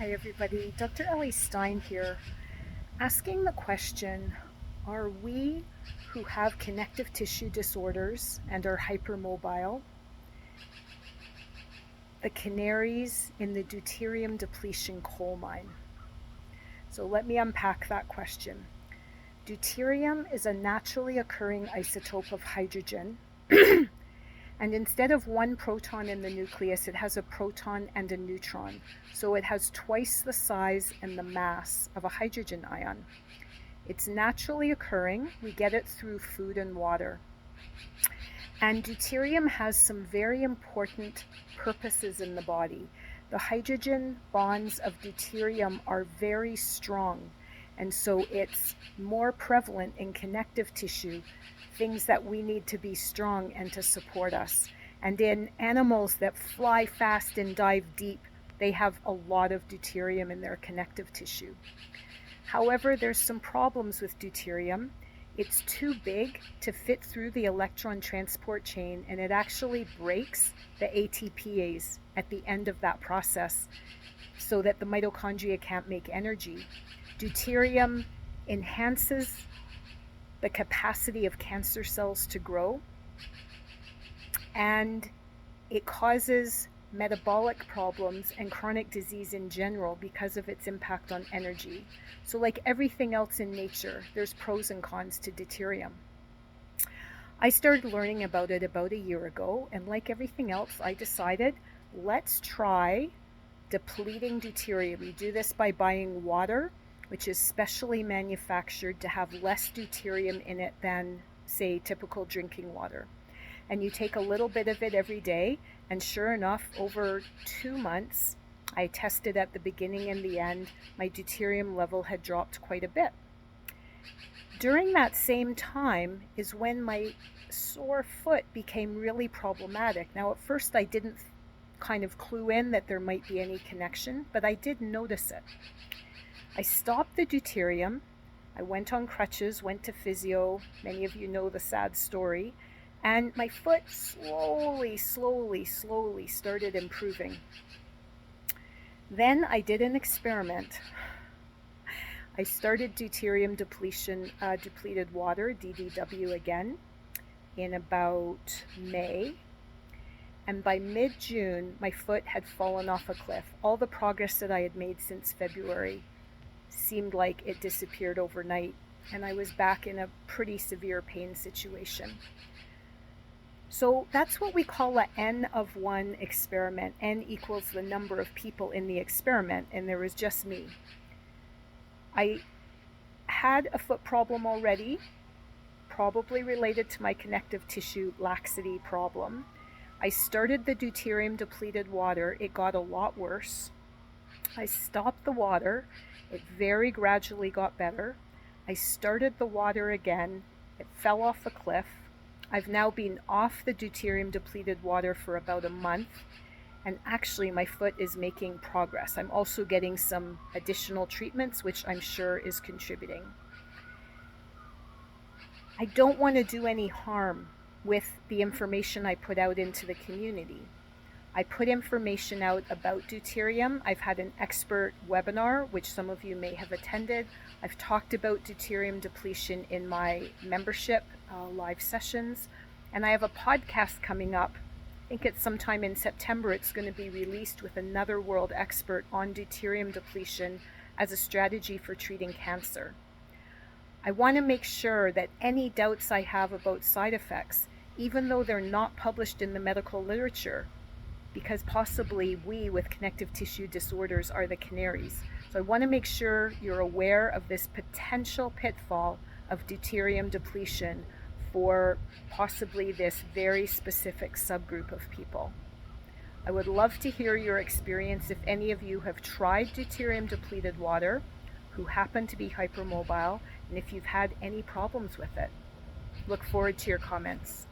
Hi everybody, Dr. Eleanor Stein here, asking the question, are we who have connective tissue disorders and are hypermobile the canaries in the deuterium depletion coal mine? So let me unpack that question. Deuterium is a naturally occurring isotope of hydrogen, and instead of one proton in the nucleus, it has a proton and a neutron. So it has twice the size and the mass of a hydrogen ion. It's naturally occurring. We get it through food and water. And deuterium has some very important purposes in the body. The hydrogen bonds of deuterium are very strong, and so it's more prevalent in connective tissue, things that we need to be strong and to support us. And in animals that fly fast and dive deep, they have a lot of deuterium in their connective tissue. However, there's some problems with deuterium. It's too big to fit through the electron transport chain, and it actually breaks the ATPase at the end of that process so that the mitochondria can't make energy. Deuterium enhances the capacity of cancer cells to grow, and it causes metabolic problems and chronic disease in general because of its impact on energy. So like everything else in nature, there's pros and cons to deuterium. I started learning about it about a year ago, and like everything else, I decided, let's try depleting deuterium. You do this by buying water, which is specially manufactured to have less deuterium in it than, say, typical drinking water. And you take a little bit of it every day, and sure enough, over 2 months, I tested at the beginning and the end, my deuterium level had dropped quite a bit. During that same time is when my sore foot became really problematic. Now, at first I didn't kind of clue in that there might be any connection, but I did notice it. I stopped the deuterium. I went on crutches, went to physio. Many of you know the sad story. And my foot slowly started improving. Then I did an experiment. I started deuterium depleted water, DDW again, in about May. And by mid-June, my foot had fallen off a cliff. All the progress that I had made since February seemed like it disappeared overnight, and I was back in a pretty severe pain situation. So that's what we call a N of 1 experiment. N equals the number of people in the experiment, and there was just me. I had a foot problem already, probably related to my connective tissue laxity problem. I started the deuterium depleted water. It got a lot worse. I stopped the water. It very gradually got better. I started the water again. It fell off a cliff. I've now been off the deuterium depleted water for about a month, and actually my foot is making progress. I'm also getting some additional treatments, which I'm sure is contributing. I don't want to do any harm with the information I put out into the community. I put information out about deuterium. I've had an expert webinar, which some of you may have attended. I've talked about deuterium depletion in my membership live sessions. And I have a podcast coming up. I think it's sometime in September. It's going to be released with another world expert on deuterium depletion as a strategy for treating cancer. I want to make sure that any doubts I have about side effects, even though they're not published in the medical literature, because possibly we with connective tissue disorders are the canaries. So I want to make sure you're aware of this potential pitfall of deuterium depletion for possibly this very specific subgroup of people. I would love to hear your experience if any of you have tried deuterium depleted water, who happen to be hypermobile, and if you've had any problems with it. Look forward to your comments.